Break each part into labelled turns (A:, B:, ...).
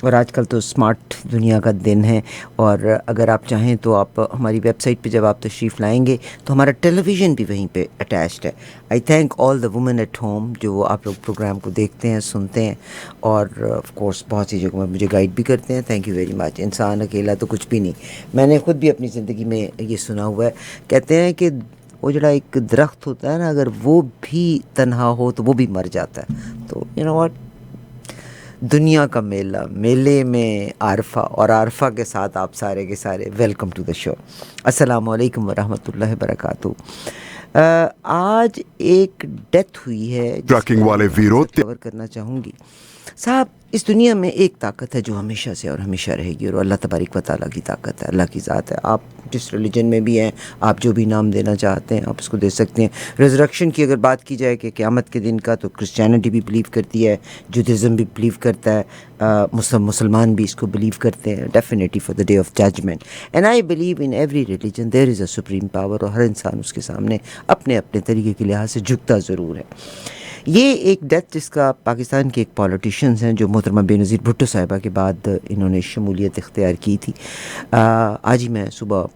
A: और आजकल तो स्मार्ट दुनिया का दिन है, और अगर आप चाहें तो आप हमारी वेबसाइट पे जब आप तशरीफ़ लाएंगे तो हमारा टेलीविज़न भी वहीं पे अटैच्ड है। आई thank all the women at home जो आप लोग प्रोग्राम को देखते हैं, सुनते हैं, और ऑफ कोर्स बहुत सी जगहों में मुझे गाइड भी करते हैं। Thank you very much. इंसान अकेला तो कुछ भी नहीं। मैंने ख़ुद भी अपनी ज़िंदगी में ये सुना हुआ है। कहते हैं कि वो जड़ा एक दरख्त होता है ना, अगर वो भी तन्हा हो तो वो भी मर जाता है। तो यू नो व्हाट, दुनिया का मेला, मेले में आरफा, और आरफा के साथ आप सारे के सारे वेलकम टू द शो। अस्सलाम वालेकुम वरहमतुल्लाहि वबरकातुहू। आज एक डेथ हुई है
B: ट्रकिंग वाले वीरों
A: कवर करना चाहूँगी। साहब, इस दुनिया में एक ताकत है जो हमेशा से और हमेशा रहेगी, और अल्लाह तबारक व तआला की ताकत है, अल्लाह की ज़ात है। आप जिस रिलीजन में भी हैं, आप जो भी नाम देना चाहते हैं आप उसको दे सकते हैं। रिजरेक्शन की अगर बात की जाए कि क़यामत के दिन का, तो क्रिश्चियनिटी भी बिलीव करती है, जुडिज़म भी बिलीव करता है, मुसलमान भी इसको बिलीव करते हैं, definitely for the day of judgment. And I believe in every religion there is a supreme power, और हर इंसान उसके सामने अपने अपने तरीके के लिहाज से झुकता ज़रूर है। ये एक डेथ जिसका पाकिस्तान के एक पॉलिटिशियंस हैं जो मोहतरमा बेनज़ीर भुट्टो साहिबा के बाद इन्होंने शमूलियत इख्तियार की थी। आज ही मैं सुबह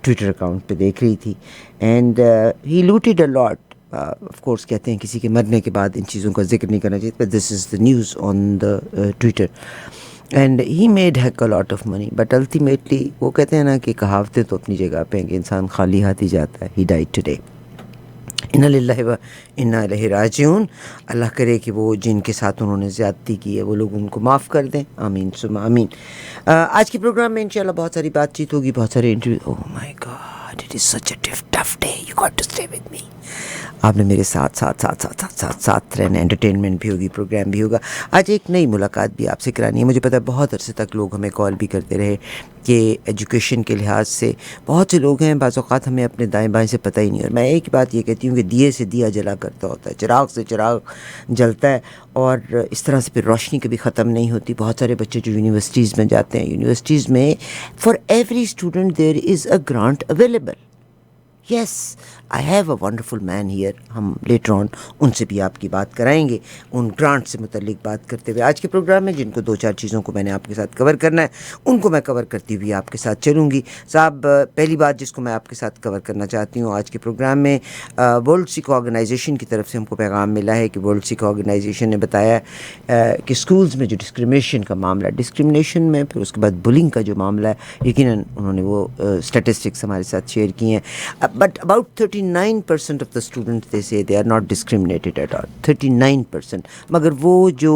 A: ट्विटर अकाउंट पे देख रही थी, and he looted a lot. Of course कहते हैं किसी के मरने के बाद इन चीज़ों का जिक्र नहीं करना चाहिए, but this is the news on the Twitter, and he made hack a lot of money, but ultimately वो कहते हैं ना कि कहावतें तो अपनी जगह पे हैं कि इंसान खाली हाथ ही जाता है। He died today. इन्ना लिल्लाहि व इन्ना इलैहि राजिऊन। अल्लाह करे कि वो जिनके साथ उन्होंने ज़्यादती की है वो लोग उनको माफ़ कर दें। आमीन सुम्मा आमीन। आज के प्रोग्राम में इंशाल्लाह बहुत सारी बातचीत होगी, बहुत सारे interview. Oh my God, it is such a tough day, you got to stay with me. आपने मेरे साथ साथ साथ साथ साथ साथ साथ रहना। एंटरटेनमेंट भी होगी, प्रोग्राम भी होगा। आज एक नई मुलाकात भी आपसे करानी है। मुझे पता है बहुत अरसे तक लोग हमें कॉल भी करते रहे कि एजुकेशन के लिहाज से बहुत से लोग हैं, बाज़ औक़ात हमें अपने दाएं बाएं से पता ही नहीं। और मैं एक ही बात ये कहती हूँ कि दिए से दिया जला करता होता है, चिराग से चिराग जलता है, और इस तरह से फिर रोशनी कभी ख़त्म नहीं होती। बहुत सारे बच्चे जो यूनिवर्सिटीज़ में जाते हैं, यूनिवर्सिटीज़ में for every student there is a grant available. Yes, I have a wonderful man here. हम लेटर ऑन उनसे भी आपकी बात कराएंगे, उन ग्रांट से मुतल्लिक बात करते हुए। आज के प्रोग्राम में जिनको दो चार चीज़ों को मैंने आपके साथ कवर करना है, उनको मैं कवर करती हुई आपके साथ चलूँगी। साहब, पहली बात जिसको मैं आपके साथ कवर करना चाहती हूँ आज के प्रोग्राम में, वर्ल्ड सिख ऑर्गेनाइजेशन की तरफ से हमको पैगाम मिला है कि वर्ल्ड सिख ऑर्गेनाइजेशन ने बताया कि स्कूल्स में जो डिस्क्रिमिनेशन का मामला है, डिस्क्रिमिनेशन में फिर उसके बाद बुलिंग का जो मामला है, यकीनन उन्होंने वो स्टैटिस्टिक्स हमारे साथ शेयर किए हैं। But about 39% of the students, they say they are not discriminated at all. 39%। मगर वो जो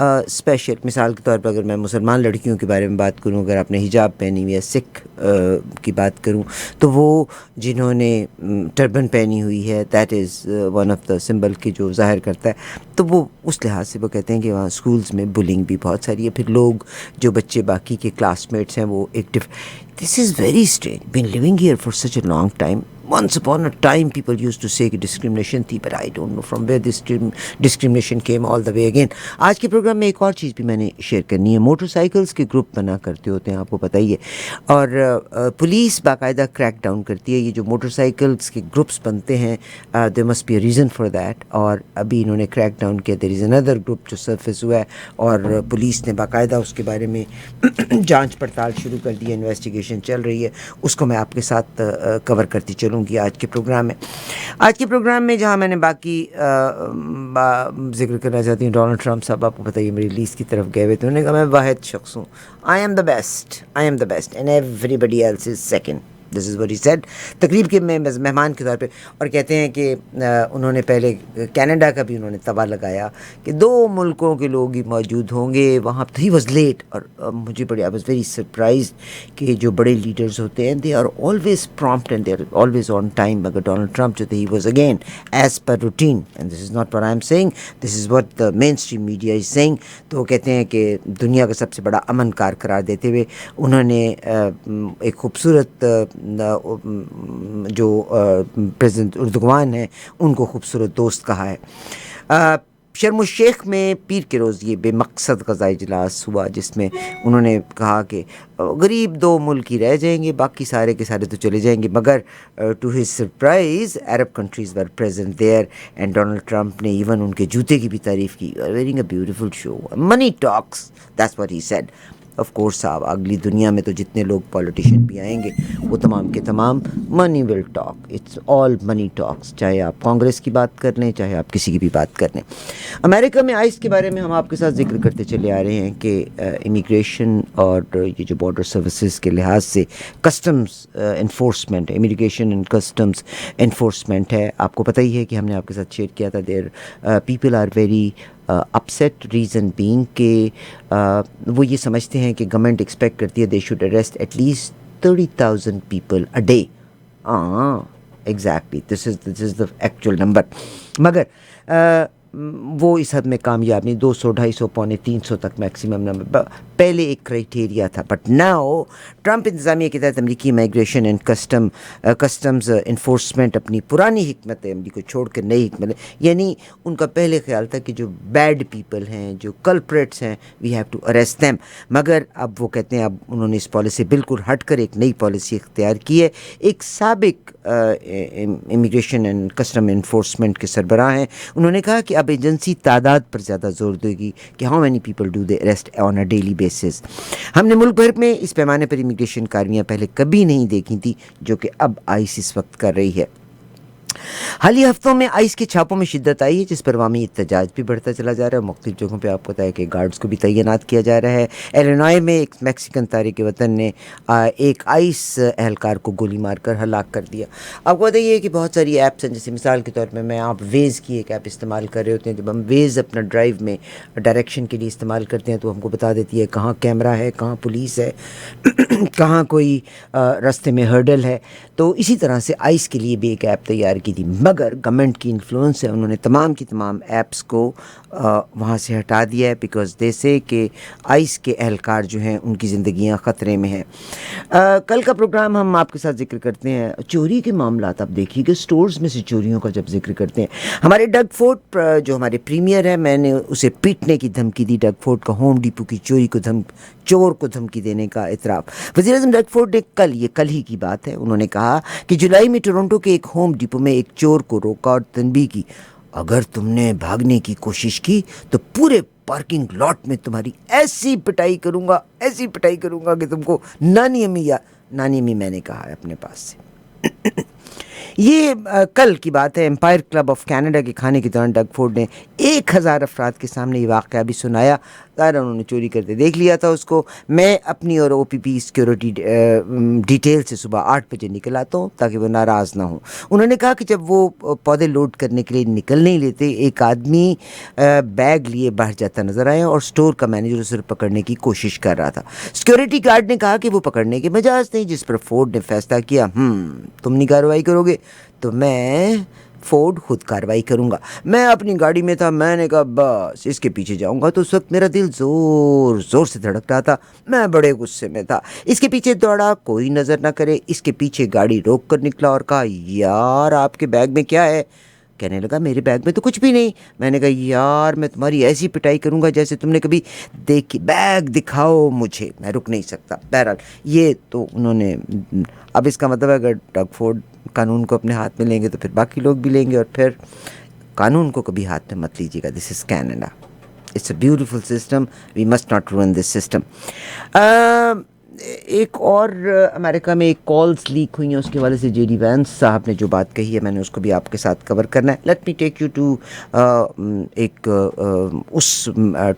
A: स्पेशल, मिसाल के तौर पर अगर मैं मुसलमान लड़कियों के बारे में बात करूँ, अगर आपने हिजाब पहनी हुई है, सिख की बात करूँ, तो वो जिन्होंने टर्बन पहनी हुई है, that is one of the symbol की जो ज़ाहिर करता है, तो वो उस लिहाज से वो कहते हैं कि वहाँ स्कूल्स में बुलिंग भी बहुत सारी है। फिर लोग जो बच्चे बाकी के क्लासमेट्स हैं वो एक This is very strange. Been living here for such a long time. Once upon a time, people used to say कि discrimination थी, but I don't know from where this discrimination came all the way again. आज के programme में एक और चीज़ भी मैंने share करनी है। मोटरसाइकिल्स के ग्रुप बना करते होते हैं, आपको पता ही है, और पुलिस बाकायदा क्रैक डाउन करती है। ये जो मोटरसाइकिल्स के ग्रुप्स बनते हैं, there must be a reason for that, और अभी इन्होंने क्रैक डाउन किया। देयर इज़ अनदर ग्रुप जो सरफेस हुआ है, और पुलिस ने बाकायदा उसके बारे में जांच पड़ताल शुरू कर दी है, इन्वेस्टिगेशन चल रही है। उसको मैं आपके साथ कवर करती चलूँगी आज के प्रोग्राम में। आज के प्रोग्राम में जहाँ मैंने बाकी जिक्र करना चाहती हूँ, डोनाल्ड ट्रंप साहब, आपको पता है मेरी लीज की तरफ गए हुए थे। उन्होंने कहा मैं वाहिद शख्स हूँ, I am the best and everybody else is second. This is what he said तकरीब के में मेहमान के तौर पे। और कहते हैं कि उन्होंने पहले कनाडा का भी उन्होंने तवा लगाया कि 2 मुल्कों के लोग ही मौजूद होंगे वहाँ। ही वॉज लेट, और मुझे बड़ी आई वॉज वेरी सरप्राइज कि जो बड़े लीडर्स होते हैं they are always prompt and they are always on time. मगर डोनाल्ड ट्रंप जो थे, he was again as per routine, and this is not what I am saying, this is what the main stream media is saying. तो वो कहते हैं कि दुनिया का सबसे बड़ा अमनकार करार देते हुए उन्होंने एक खूबसूरत जो प्रेसिडेंट उर्दुगान है उनको खूबसूरत दोस्त कहा है। शर्म शेख में पीर के रोज़ ये बेमकसद ग़ज़ा इजलास हुआ, जिसमें उन्होंने कहा कि गरीब 2 मुल्क ही रह जाएंगे, बाकी सारे के सारे तो चले जाएंगे। मगर to his surprise Arab countries were present there and Donald Trump ने इवन उनके जूते की भी तारीफ़ की। Wearing a beautiful shoe, money talks, that's what he said. Of course साहब, अगली दुनिया में तो जितने लोग पॉलिटिशियन भी आएंगे वो तमाम के तमाम money will talk, it's all money talks, चाहे आप कांग्रेस की बात कर लें, चाहे आप किसी की भी बात कर लें। अमेरिका में आइस के बारे में हम आपके साथ जिक्र करते चले आ रहे हैं कि इमिग्रेशन और ये जो बॉर्डर सर्विसेज के लिहाज से customs enforcement, immigration and customs enforcement है, आपको पता ही है कि हमने आपके साथ शेयर किया था। Their people are very upset, reason being के वो ये समझते हैं कि गवर्नमेंट एक्सपेक्ट करती है they should arrest at least 30,000 people a day. Exactly, this is the actual number. मगर वो इस हद में कामयाब नहीं, 200, 250, पौने 300 तक मैक्सिमम नंबर पहले एक क्राइटेरिया था। बट नाउ ट्रंप इंतज़ामिया के तहत अमरीकी इमिग्रेशन एंड कस्टम्स इन्फोर्समेंट अपनी पुरानी हिकमत अमली को छोड़ कर नई हिकमत, यानी उनका पहले ख्याल था कि जो बैड पीपल हैं, जो कल्प्रेट्स हैं, we have to arrest them. मगर अब वो कहते हैं, अब उन्होंने इस पॉलिसी बिल्कुल हट कर एक नई पॉलिसी इख्तियार की है। एक साबिक इमिग्रेशन एंड कस्टम इन्फोर्समेंट के सरबराह हैं, उन्होंने कहा कि अब एजेंसी तादाद पर ज़्यादा जोर देगी कि how many people do they arrest on a daily basis. हमने मुल्क भर में इस पैमाने पर इमिग्रेशन कार्रवाइयाँ पहले कभी नहीं देखी थी, जो कि अब आइस इस वक्त कर रही है। हाल ही हफ्तों में आइस के छापों में शिद्दत आई है, जिस पर अवामी एहतजाज भी बढ़ता चला जा रहा है। मुख्तलिफ जगहों पे आपको पता है कि गार्ड्स को भी तैनात किया जा रहा है। इलिनॉय में एक मैक्सिकन तारिक वतन ने एक आइस एहलकार को गोली मारकर हलाक कर दिया। आपको बताइए कि बहुत सारी ऐप्स हैं, जैसे मिसाल के तौर पर मैं आप वेज़ की एक ऐप इस्तेमाल कर रहे होते हैं। जब हम वेज़ अपना ड्राइव में डायरेक्शन के लिए इस्तेमाल करते हैं तो हमको बता देती है कहाँ कैमरा है, कहाँ पुलिस है, कहाँ कोई रास्ते में हर्डल है। तो इसी तरह से आइस के लिए भी एक ऐप तैयार की थी, मगर गवर्नमेंट की इन्फ्लुएंस है, उन्होंने तमाम की तमाम ऐप्स को वहाँ से हटा दिया है, बिकॉज दे से कि आइस के एहलकार जो हैं उनकी ज़िंदगियाँ ख़तरे में हैं। कल का प्रोग्राम हम आपके साथ जिक्र करते हैं चोरी के मामलात। आप देखिए कि स्टोर्स में से चोरियों का जब जिक्र करते हैं, हमारे डग फोर्ड जो हमारे प्रीमियर है, मैंने उसे पीटने की धमकी दी। डग फोर्ड का होम डिपो की चोरी को चोर को धमकी देने का इतराफ़ वज़ीर-ए-आज़म डग फोर्ड ने कल ही की बात है, उन्होंने कहा कि जुलाई में टोरंटो के एक होम डिपो में एक चोर को रोका और तनबीह की, अगर तुमने भागने की कोशिश की तो पूरे पार्किंग लॉट में तुम्हारी ऐसी पिटाई करूँगा कि तुमको नानी अम्मी मैंने कहा है अपने पास से। ये कल की बात है। एम्पायर क्लब ऑफ कनाडा के खाने के दौरान डग फोर्ड ने 1000 अफराद के सामने ये वाक़या भी सुनाया। ज़ाहिर उन्होंने चोरी करते देख लिया था उसको। मैं अपनी और OPP सिक्योरिटी डिटेल से सुबह 8 बजे निकल आता हूँ ताकि वो नाराज़ ना हो। उन्होंने कहा कि जब वो पौधे लोड करने के लिए निकल नहीं लेते, एक आदमी बैग लिए बाहर जाता नज़र आया और स्टोर का मैनेजर उसे पकड़ने की कोशिश कर रहा था। सिक्योरिटी गार्ड ने कहा कि वो पकड़ने के मजाज नहीं, जिस पर फोर्ड ने फैसला किया, तुम नहीं कार्रवाई करोगे तो मैं फोर्ड खुद कार्रवाई करूँगा। मैं अपनी गाड़ी में था, मैंने कहा बस इसके पीछे जाऊँगा। तो उस वक्त मेरा दिल ज़ोर ज़ोर से धड़क रहा था, मैं बड़े गुस्से में था। इसके पीछे दौड़ा, कोई नज़र ना करे, इसके पीछे गाड़ी रोक कर निकला और कहा, यार आपके बैग में क्या है? कहने लगा, मेरे बैग में तो कुछ भी नहीं। मैंने कहा, यार मैं तुम्हारी ऐसी पिटाई करूँगा जैसे तुमने कभी देखी, बैग दिखाओ मुझे। मैं रुक नहीं सकता। बहरहाल ये तो उन्होंने, अब इसका मतलब है अगर डग फोर्ड कानून को अपने हाथ में लेंगे तो फिर बाकी लोग भी लेंगे, और फिर कानून को कभी हाथ में मत लीजिएगा। This is Canada, it's a beautiful system, we must not ruin this system. एक और अमेरिका में एक कॉल्स लीक हुई हैं, उसके हवाले से JD वैंस साहब ने जो बात कही है, मैंने उसको भी आपके साथ कवर करना है। Let me take you to उस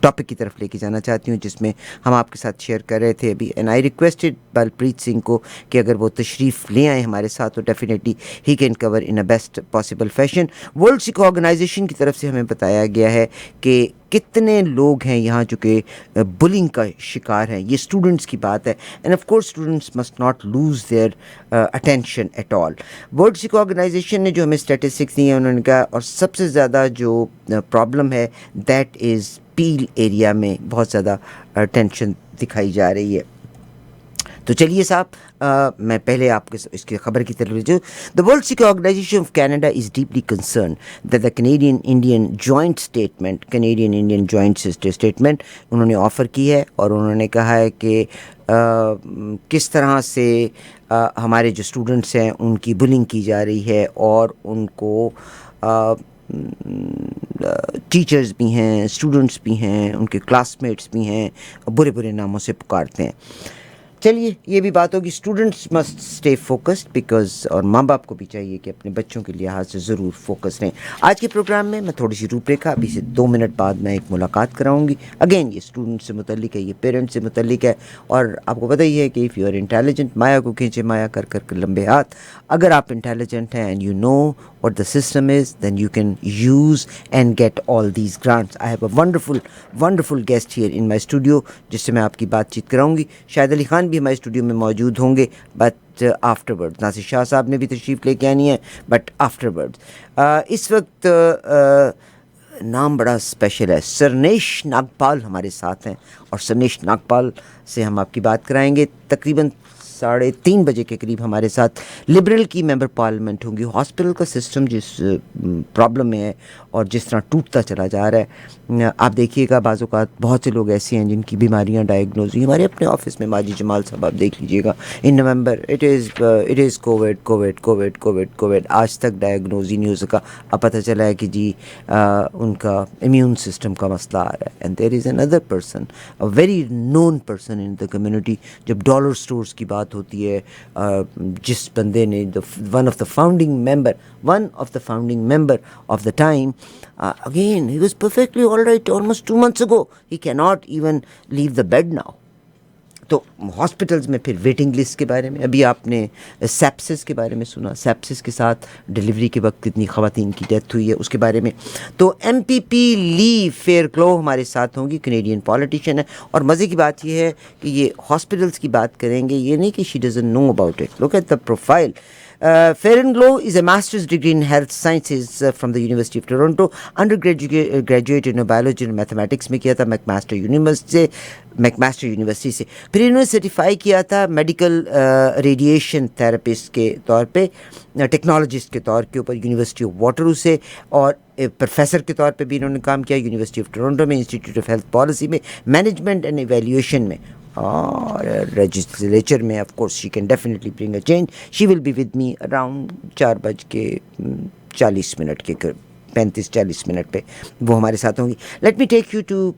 A: टॉपिक की तरफ लेके जाना चाहती हूँ जिसमें हम आपके साथ शेयर कर रहे थे अभी। And I requested Balpreet Singh को कि अगर वो तशरीफ़ ले आए हमारे साथ तो definitely he can cover in a best possible fashion. World Sikh Organization की तरफ से हमें बताया गया है कि कितने लोग हैं यहाँ जो कि बुलिंग का शिकार हैं। ये स्टूडेंट्स की बात है, and of course students must not lose their attention at all. World Sikh Organization ने जो हमें स्टैटिस्टिक्स दी हैं, उन्होंने कहा, और सबसे ज़्यादा जो प्रॉब्लम है दैट इज़ पील एरिया में बहुत ज़्यादा टेंशन दिखाई जा रही है। तो चलिए साहब, मैं पहले आपके इसकी खबर की तरफ ले जाऊँ. The World Security Organization of Canada is deeply concern that the Canadian Indian joint statement उन्होंने ऑफ़र की है, और उन्होंने कहा है कि किस तरह से हमारे जो स्टूडेंट्स हैं उनकी बुलिंग की जा रही है, और उनको टीचर्स भी हैं, स्टूडेंट्स भी हैं, उनके क्लासमेट्स भी हैं, बुरे बुरे नामों से पुकारते हैं. चलिए, ये भी बात होगी. Students must stay focused because, और माँ बाप को भी चाहिए कि अपने बच्चों के लिहाज से ज़रूर फोकस रहें. आज के प्रोग्राम में मैं थोड़ी सी रूपरेखा, अभी से 2 मिनट बाद मैं एक मुलाकात कराऊंगी. अगेन, ये स्टूडेंट से मुतल्लिक है, ये पेरेंट्स से मुतल्लिक है, और आपको पता ही है कि इफ़ यू आर इंटेलिजेंट, माया को खींचे माया कर कर लंबे हाथ. अगर आप इंटेलिजेंट हैं and you know what the system is, then you can use and get all these grants. I have a wonderful guest here in my studio जिससे मैं आपकी बातचीत कराऊंगी. शाहिद अली खान भी हमारे स्टूडियो में मौजूद होंगे, बट आफ्टरवर्ड. नासिर शाह साहब ने भी तशरीफ़ लेके आनी है, बट आफ्टरवर्ड. इस वक्त नाम बड़ा स्पेशल है. सरनेश नागपाल हमारे साथ हैं, और सरनेश नागपाल से हम आपकी बात कराएंगे. तकरीबन 3:30 बजे के करीब हमारे साथ लिबरल की मेंबर पार्लियामेंट होंगी. हॉस्पिटल का सिस्टम जिस प्रॉब्लम में है और जिस तरह टूटता चला जा रहा है, आप देखिएगा बाज़ औक़ात बहुत से लोग ऐसे हैं जिनकी बीमारियां डायग्नोज हुई. हमारे अपने ऑफिस में माजी जमाल साहब, आप देख लीजिएगा, इन नवंबर इट इज़ कोविड, आज तक डायग्नोज ही नहीं हो सका. अब पता चला है कि जी उनका इम्यून सिस्टम का मसला आ रहा है. And there is another person, a very known person in the community. जब डॉलर स्टोर्स की बात होती है, जिस बंदे ने one of the founding member of the time, again he was perfectly all right almost 2 months ago. He cannot even leave the bed now. तो hospitals में फिर वेटिंग लिस्ट के बारे में, अभी आपने सेप्सिस के बारे में सुना, सेप्सिस के साथ डिलीवरी के वक्त कितनी ख़वातीन की डेथ हुई है, उसके बारे में. तो MPP ली फेयरक्लो हमारे साथ होंगी, कैनेडियन पॉलिटिशियन है. और मज़े की बात यह है कि ये हॉस्पिटल्स की बात करेंगे, ये नहीं कि she doesn't know about it. Look at the profile. Fairenglow is a master's degree in health sciences from the University of Toronto. Undergraduate in biology and mathematics में किया था मैकमास्टर यूनिवर्सिटी से. फिर इन्होंने सर्टिफाई किया था मेडिकल रेडिएशन थेरेपिस्ट के तौर पे, टेक्नोलॉजिस्ट के तौर के ऊपर यूनिवर्सिटी ऑफ वाटरू से, और प्रोफेसर के तौर पे भी इन्होंने काम किया यूनिवर्सिटी ऑफ टोरंटो में, इंस्टीट्यूट ऑफ हेल्थ पॉलिसी में, मैनेजमेंट एंड एवेल्यूएशन में, और लेजिस्लेचर में. Of course she can definitely bring a change. She will be with me around 4:40 के 35-40 मिनट पे वो हमारे साथ होंगी. Let me take you to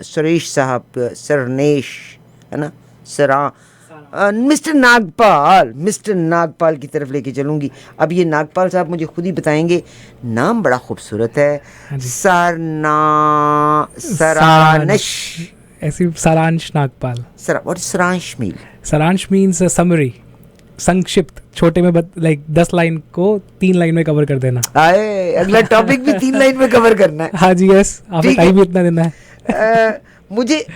A: Suresh साहब, सरनेश है ना, मिस्टर नागपाल की तरफ लेके चलूँगी. अब ये नागपाल साहब मुझे खुद ही बताएंगे, नाम बड़ा खूबसूरत है. सरांश,
B: ऐसी सारांश नागपाल.
A: व्हाट इज सारांश मीन?
B: सारांश मीन्स समरी, संक्षिप्त, छोटे में लाइक 10 लाइन को 3 लाइन में कवर कर देना.
A: आए, अगला टॉपिक भी 3 लाइन में कवर करना है.
B: हाँ जी, यस, आपको टाइम भी इतना देना है.
A: मुझे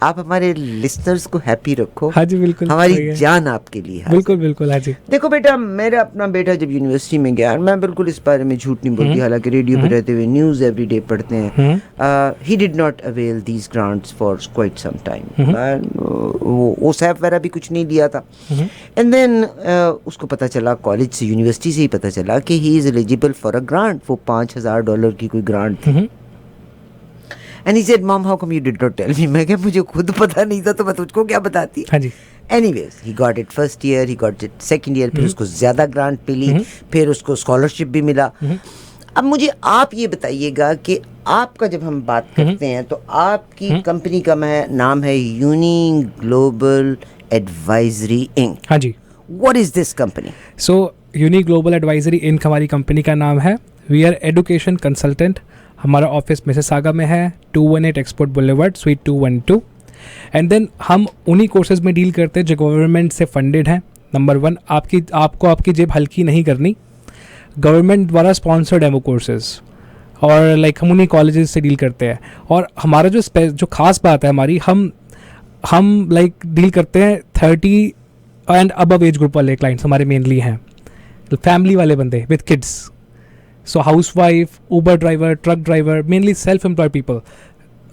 A: आप हमारे लिसनर्स को हैप्पी रखो.
B: हाँ जी, बिल्कुल,
A: हमारी जान आपके लिए.
B: बिल्कुल. हाँ जी.
A: देखो बेटा, मेरा अपना बेटा जब यूनिवर्सिटी में गया, मैं बिल्कुल इस बारे में झूठ नहीं बोलती, हालांकि रेडियो पे रहते हुए न्यूज़ एवरीडे पढ़ते हैं. He did not avail these grants for quite some time. वो ओसैप वगैरह भी कुछ नहीं लिया था. एंड देन उसको पता चला, कॉलेज से, यूनिवर्सिटी से ही पता चला कि he is eligible for a grant. वो $5,000 की कोई ग्रांट थी. And he said, Mom, how come you did not tell me? मैं क्या, मुझे खुद पता नहीं था तो मैं तुझको क्या बताती.
B: हाँ जी.
A: Anyways, he got it first year, he got it second year, फिर उसको ज़्यादा ग्रांट मिली, फिर उसको स्कॉलरशिप भी मिला. अब मुझे आप ये बताइएगा कि आपका जब हम बात करते हैं तो आपकी कंपनी का नाम है यूनी ग्लोबल एडवाइजरी इंक.
B: हाँ जी.
A: What is this company?
B: So, Uni Global Advisory Inc हमारी कंपनी का नाम है. We are education consultant. हमारा ऑफिस मिसिसागा में है, 218 Export Boulevard, suite 212. And then हम उन्हीं कोर्सेज में डील करते हैं जो गवर्नमेंट से फंडेड हैं. नंबर 1, आपको आपकी जेब हल्की नहीं करनी. गवर्नमेंट द्वारा स्पॉन्सर्ड है वो कोर्सेज, और लाइक हम उन्हीं कॉलेजेस से डील करते हैं. और हमारा जो खास बात है हमारी, हम लाइक डील करते हैं 30 एंड अबव एज ग्रुप वाले क्लाइंट्स हमारे मेनली हैं. फैमिली वाले बंदे with kids. So housewife, Uber driver, truck driver, mainly self-employed people.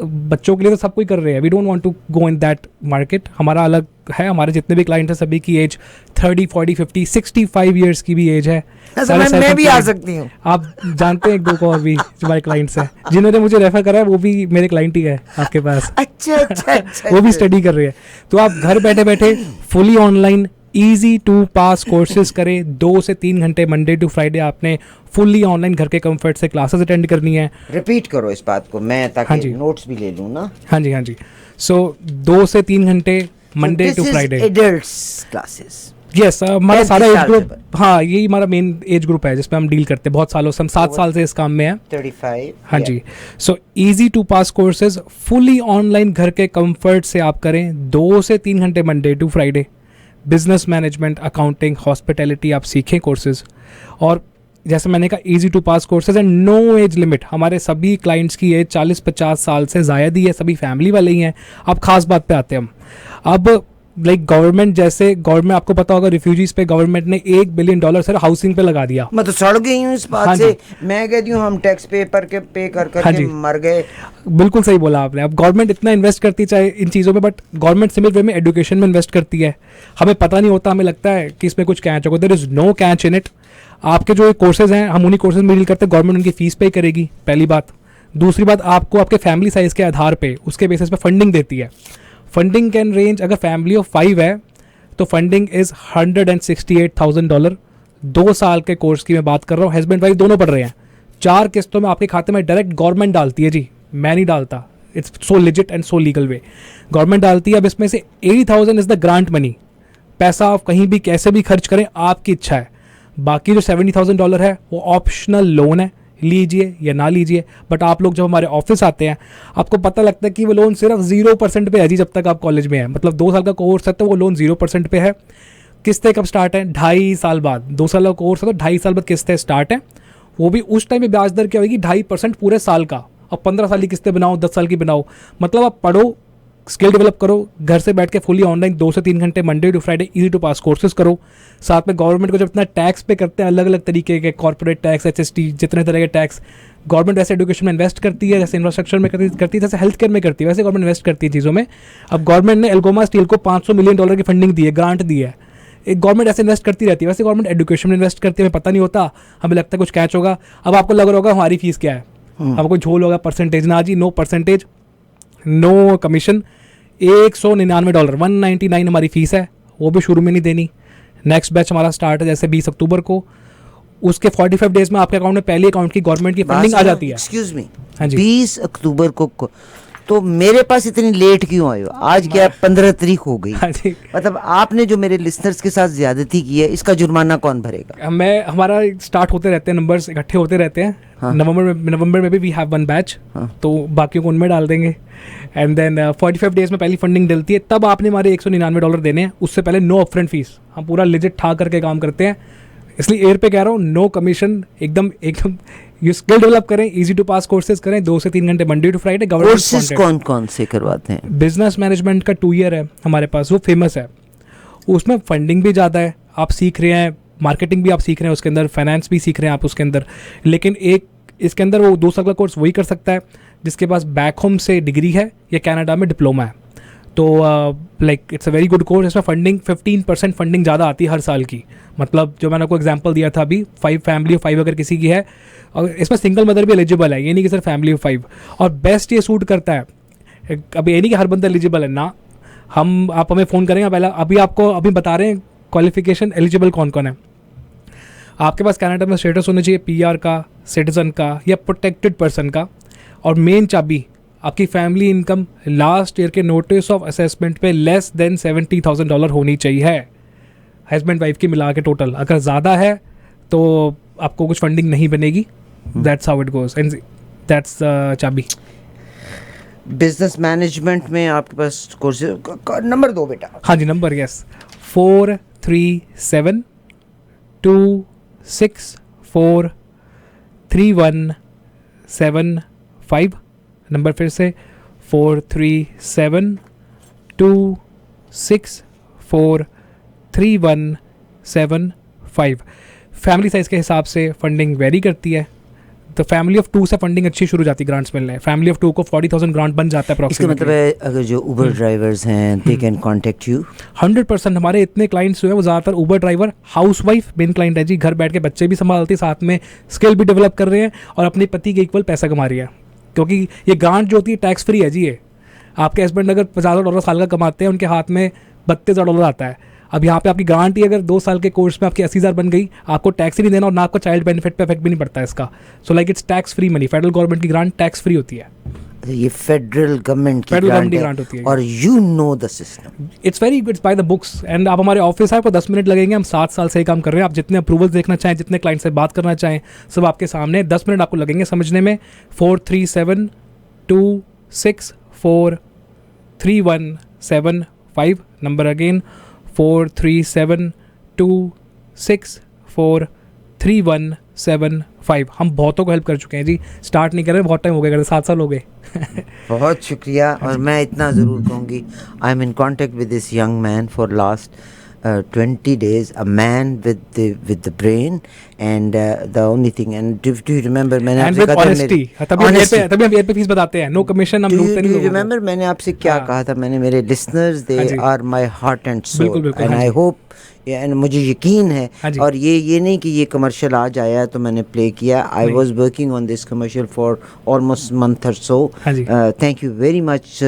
B: बच्चों के लिए तो सब कोई कर रहे हैं, we don't want to go in that market. हमारा अलग है, हमारे जितने भी क्लाइंट हैं सभी की एज 30, 40, 50, 65 ईयर्स की भी एज है।
A: मैं भी आ सकती हूँ।
B: आप जानते हैं एक दो को और भी जो हमारे क्लाइंट्स हैं, जिन्होंने मुझे रेफर करा है वो भी मेरे क्लाइंट ही है आपके पास।
A: अच्छा अच्छा अच्छा।
B: वो भी स्टडी कर रहे हैं। तो आप घर बैठे बैठे fully online easy to pass courses करें। 2 से 3 घंटे मंडे टू फ्राइडे आपने फुल्ली ऑनलाइन घर के कंफर्ट से क्लासेस अटेंड करनी है।
A: रिपीट करो इस बात को, मैं ताकि
B: हाँ जी।
A: नोट्स भी ले लूँ ना।
B: हाँ जी हाँ जी। सो 2 से 3 घंटे Monday to Friday.
A: Adults classes.
B: Yes, हमारा
A: 35
B: सारा एज
A: साल
B: ग्रुप,
A: से
B: हाँ यही हमारा मेन एज ग्रुप है जिसपे हम डील करते हैं बहुत सालों से। हम 7 साल से इस काम में हैं।
A: 35।
B: हाँ जी। So easy to pass courses fully online घर के कंफर्ट से आप करें। 2 से 3 घंटे Monday to Friday. Business management, accounting, hospitality आप सीखें कोर्सेज। और जैसे मैंने कहा easy to pass courses and no age limit. हमारे सभी क्लाइंट्स की एज 40-50 साल से ज़ायद ही है, सभी फैमिली वाले ही हैं। अब खास बात पे आते हैं हम। अब लाइक गवर्नमेंट, जैसे गवर्नमेंट आपको पता होगा रिफ्यूजीज पे गवर्नमेंट ने $1 बिलियन सर हाउसिंग पे लगा दिया।
A: मैं तो सड़ गई हूँ इस बात
B: हाँ
A: से।
B: जी।
A: मैं कहती हूँ हम टैक्स पे कर
B: हाँ
A: के
B: जी।
A: मर गए।
B: बिल्कुल सही बोला आपने। अब गवर्नमेंट इतना इन्वेस्ट करती चाहे इन चीज़ों में, बट गवर्नमेंट सिमिलर वे में एजुकेशन में इन्वेस्ट करती है। हमें पता नहीं होता, हमें लगता है कि इसमें कुछ कैच होगा। There is no catch in it. आपके जो कोर्सेज हैं हम उन्हीं कोर्सेज में डील करते हैं। गवर्नमेंट उनकी फीस पे करेगी, पहली बात। दूसरी बात, आपको आपके फैमिली साइज के आधार पे उसके बेसिस पे फंडिंग देती है। फंडिंग कैन रेंज, अगर फैमिली ऑफ 5 है तो फंडिंग इज़ $168,000। 2 साल के कोर्स की मैं बात कर रहा हूँ। हस्बैंड वाइफ दोनों पढ़ रहे हैं। 4 किस्तों में आपके खाते में डायरेक्ट गवर्नमेंट डालती है जी, मैं नहीं डालता। It's so legit and so legal way. Government डालती है। अब इसमें से 80,000 इज़ द ग्रांट मनी। पैसा आप कहीं भी कैसे भी खर्च करें, आपकी इच्छा है। बाकी जो $70,000 है वो ऑप्शनल लोन है, लीजिए या ना लीजिए। बट आप लोग जब हमारे ऑफिस आते हैं आपको पता लगता है कि वो लोन सिर्फ 0% पे है जी, जब तक आप कॉलेज में हैं। मतलब 2 साल का कोर्स है तो वो लोन 0% पे है। किस्तें कब स्टार्ट है? 2.5 साल बाद। 2 साल का कोर्स है तो 2.5 साल बाद किस्तें स्टार्ट है। वो भी उस टाइम में ब्याज दर क्या होगी? 2.5% पूरे साल का। अब 15 साल की किस्तें बनाओ, 10 साल की बनाओ। मतलब आप पढ़ो, स्किल डेवलप करो, घर से बैठ के फुली ऑनलाइन 2 से 3 घंटे Monday to Friday easy to pass courses करो। साथ में गवर्नमेंट को जब इतना टैक्स पे करते हैं, अलग अलग तरीके के कॉर्पोरेट टैक्स, HST, जितने तरह के टैक्स, गवर्नमेंट वैसे एजुकेशन में इन्वेस्ट करती है, जैसे इंफ्रास्ट्रक्चर में करती है, जैसे हेल्थ केयर में करती है, वैसे गवर्नमेंट इन्वेस्ट करती है चीज़ों में। अब गवर्नमेंट ने एल्गोमा स्टील को $500 मिलियन की फंडिंग दी है, ग्रांट दी है। एक गवर्नमेंट ऐसे इन्वेस्ट करती रहती है, वैसे गवर्नमेंट एजुकेशन में इन्वेस्ट करती है। हमें पता नहीं होता, हमें लगता है कुछ कैच होगा। अब आपको लग रहा होगा हमारी फीस क्या है, हमको झोल होगा परसेंटेज। ना जी, नो परसेंटेज, नो कमीशन। $199, 199 हमारी फीस है, वो भी शुरू में नहीं देनी। नेक्स्ट बैच हमारा स्टार्ट है जैसे 20 अक्टूबर को। उसके 45 डेज में आपके अकाउंट में पहले अकाउंट की गवर्नमेंट की फंडिंग आ जाती है।
A: एक्सक्यूज मी,
B: हाँ जी।
A: 20 अक्टूबर को तो मेरे पास इतनी लेट क्यों आए हो? आज क्या 15 तारीख हो गई।
B: हाँ जी।
A: मतलब आपने जो मेरे लिसनर्स के साथ ज्यादती की है, इसका जुर्माना कौन भरेगा?
B: हमारा स्टार्ट होते रहते हैं, नंबर्स इकट्ठे होते रहते हैं।
A: हाँ।
B: नवंबर में भी वी हैव 1 बैच,
A: हाँ।
B: तो बाकियों को उनमें डाल देंगे। एंड देन 45 डेज में पहली फंडिंग डलती है, तब आपने हमारे $199 देने हैं। उससे पहले नो अपफ्रंट फीस। हम पूरा लिजिट ठा करके काम करते हैं, इसलिए एयर पे कह रहा हूँ, नो कमीशन, एकदम एकदम। यू स्किल डेवलप करें, इजी टू पास कोर्सेज करें, 2 से 3 घंटे मंडे टू फ्राइडे।
A: कोर्सेज कौन कौन से करवाते हैं?
B: बिजनेस मैनेजमेंट का 2 ईयर है हमारे पास, वो फेमस है। उसमें फंडिंग भी ज़्यादा है, आप सीख रहे हैं, मार्केटिंग भी आप सीख रहे हैं उसके अंदर, फाइनेंस भी सीख रहे हैं आप उसके अंदर। लेकिन एक इसके अंदर वो 2 साल का कोर्स वही कर सकता है जिसके पास बैक होम से डिग्री है या कनाडा में डिप्लोमा है। तो like it's a very good course. इसमें फंडिंग 15% फंडिंग ज़्यादा आती है हर साल की। मतलब जो मैंने आपको एग्जांपल दिया था अभी, 5 फैमिली ऑफ 5 अगर किसी की है, और इसमें सिंगल मदर भी एलिजिबल है, ये नहीं कि सिर्फ फैमिली ऑफ 5। और बेस्ट ये सूट करता है, अब ये नहीं कि हर बंदा एलिजिबल है ना। आप हमें फ़ोन करेंगे पहले, अभी बता रहे हैं क्वालिफिकेशन एलिजिबल कौन कौन है। आपके पास कनाडा में स्टेटस होना चाहिए PR का, सिटीजन का या प्रोटेक्टेड पर्सन का। और मेन चाबी, आपकी फैमिली इनकम लास्ट ईयर के नोटिस ऑफ असेसमेंट पे लेस देन $70,000 होनी चाहिए, हस्बैंड वाइफ की मिला के टोटल। अगर ज़्यादा है तो आपको कुछ फंडिंग नहीं बनेगी। That's how it goes and that's चाबी।
A: बिजनेस मैनेजमेंट में आपके पास कोर्स नंबर 2 बेटा।
B: हाँ जी, नंबर यस, 437-264-3175। नंबर फिर से 437-264-3175। फैमिली साइज़ के हिसाब से फंडिंग वेरी करती है। तो फैमिली ऑफ 2 से फंडिंग अच्छी शुरू जाती ग्रांट्स मिलने, फैमिली ऑफ 2 को 40,000 ग्रांट बन जाता है
A: इसका
B: अप्रॉक्सिमेटली।
A: मतलब है अगर जो उबर ड्राइवर्स हैं दे कैन कांटेक्ट यू।
B: 100% हमारे इतने क्लाइंट्स जो है वो ज़्यादातर Uber driver, housewife main client है जी, घर बैठ के बच्चे भी संभालती, साथ में स्किल भी डेवलप कर रहे हैं और अपने पति के इक्वल पैसा कमा रही है, क्योंकि ये ग्रांट जो होती है टैक्स फ्री है जी। ये आपके हस्बैंड अगर $50,000 साल का कमाते हैं, उनके हाथ में $32,000 आता है। अब यहाँ पे आपकी ग्रांट ही अगर 2 साल के कोर्स में आपकी 80,000 बन गई, आपको टैक्स ही नहीं देना और ना आपको चाइल्ड बेनिफिट पे इफेक्ट भी नहीं पड़ता है इसका। So like it's tax free money, federal government की ग्रांट टैक्स फ्री होती है।
A: ये फेडरल गवर्नमेंट की
B: ग्रांट होती है
A: और you know the system,
B: it's very good by the books. And आप हमारे ऑफिस है, आपको 10 मिनट लगेंगे, हम 7 साल से ही काम कर रहे हैं। आप जितने अप्रूवल्स देखना चाहें, जितने क्लाइंट से बात करना चाहें, सब आपके सामने, 10 मिनट आपको लगेंगे समझने में। 437264317 नंबर अगेन 437264317 हम बहुतों को हेल्प कर चुके हैं जी, स्टार्ट नहीं कर रहे, बहुत टाइम हो गया, 7 साल हो गए।
A: बहुत शुक्रिया। और मैं इतना ज़रूर कहूँगी, I am in contact with this young man for last 20 days, a man with the brain and the only thing, and do you remember मैंने आपसे कहा था
B: honesty, तभी हम एयर पे फीस बताते हैं, नो कमीशन हम लूटते नहीं।
A: रिमेंबर मैंने आपसे क्या कहा था? मैंने मेरे listeners they are my heart and soul and I hope, and मुझे यकीन है, और ये नहीं कि ये कमर्शियल आज आया तो मैंने प्ले किया। I was working on this commercial for almost month और so. Thank you very much.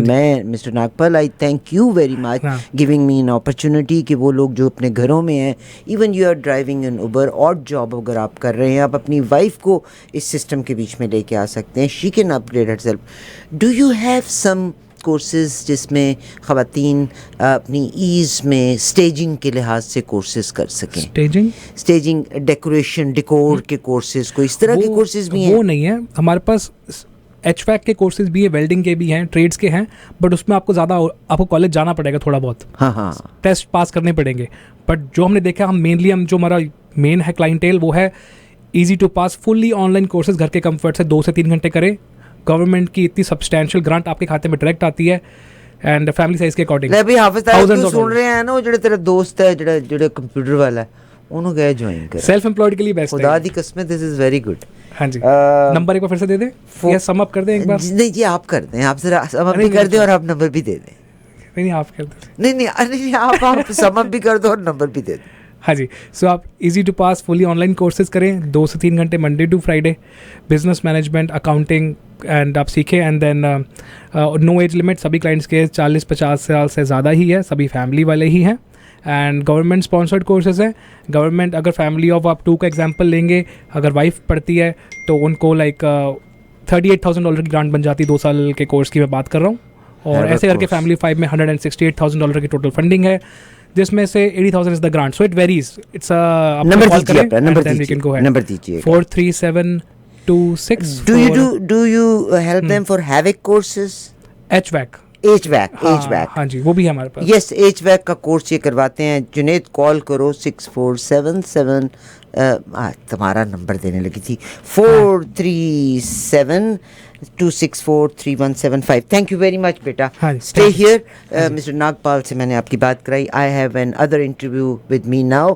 A: मैं mister Nagpal, I thank you very much giving me an opportunity कि वो लोग जो अपने घरों में हैं, even you are driving an Uber, odd job अगर आप कर रहे हैं, आप अपनी वाइफ को इस सिस्टम के बीच में लेके आ सकते हैं। She can upgrade herself. Do you have some courses जिसमें ख़वातीन अपनी ईज़ में स्टेजिंग के लिहाज से कोर्सेज कर सकें? स्टेजिंग डेकोरेशन डेकोर के कोर्सेज, कोई इस तरह के कोर्सेज भी हैं?
B: वो नहीं है हमारे पास। HVAC के कोर्सेज भी है, वेल्डिंग के भी हैं, ट्रेड्स के हैं, बट उसमें आपको कॉलेज जाना पड़ेगा थोड़ा बहुत, हाँ, टेस्ट पास करने पड़ेंगे। बट जो हमने देखा, जो हमारा मेन है क्लाइंटेल, वो है easy to pass fully online courses, घर के कंफर्ट से 2 से 3 घंटे करें। गवर्नमेंट की इतनी सब्सटैंशियल ग्रांट आपके खाते में डायरेक्ट आती है एंड फैमिली साइज के अकॉर्डिंग।
A: अभी हाफिज साहब तू सुन रहे हैं ना, वो जो तेरा दोस्त है जो कंप्यूटर वाला है, उन्होंने गए ज्वाइन कर,
B: सेल्फ एम्प्लॉयड के लिए बेस्ट है। खुदा
A: दी कसम, दिस इज वेरी गुड।
B: हाँ जी, नंबर एक बार फिर से दे दें या सम अप कर दें एक बार?
A: नहीं जी, आप कर दें, आप जरा सम अप भी कर दें और आप नंबर भी दे दें।
B: नहीं आप कर दें।
A: नहीं आप सम अप भी कर दो और नंबर भी दे दें।
B: हाँ जी, सो आप easy to pass fully online courses करें, 2 से 3 घंटे Monday to Friday, business management, accounting and आप सीखें। And then no age limit, सभी क्लाइंट्स के 40-50 साल से ज़्यादा ही है, सभी फैमिली वाले ही हैं। एंड गवर्नमेंट स्पॉन्सर्ड कोर्सेज हैं। गवर्नमेंट, अगर फैमिली ऑफ आप 2 का एग्जांपल लेंगे, अगर वाइफ पढ़ती है तो उनको लाइक $38,000 की ग्रांट बन जाती है, 2 साल के कोर्स की मैं बात कर रहा हूँ। और ऐसे करके फैमिली 5 में $168,000 की टोटल फंडिंग है, जिसमें से 80,000 is the grant. So it varies, it's
A: number दीजिए
B: 43726।
A: Do you help them for HVAC courses?
B: HVAC, हाँ जी, वो भी है हमारे पास।
A: यस, HVAC का कोर्स ये करवाते हैं। जुनेद, कॉल करो 6477, तुम्हारा नंबर देने लगी थी, 43726431775। थैंक यू वेरी मच बेटा, स्टे हियर। मिस्टर नागपाल से मैंने आपकी बात कराई। I have an other interview with me now.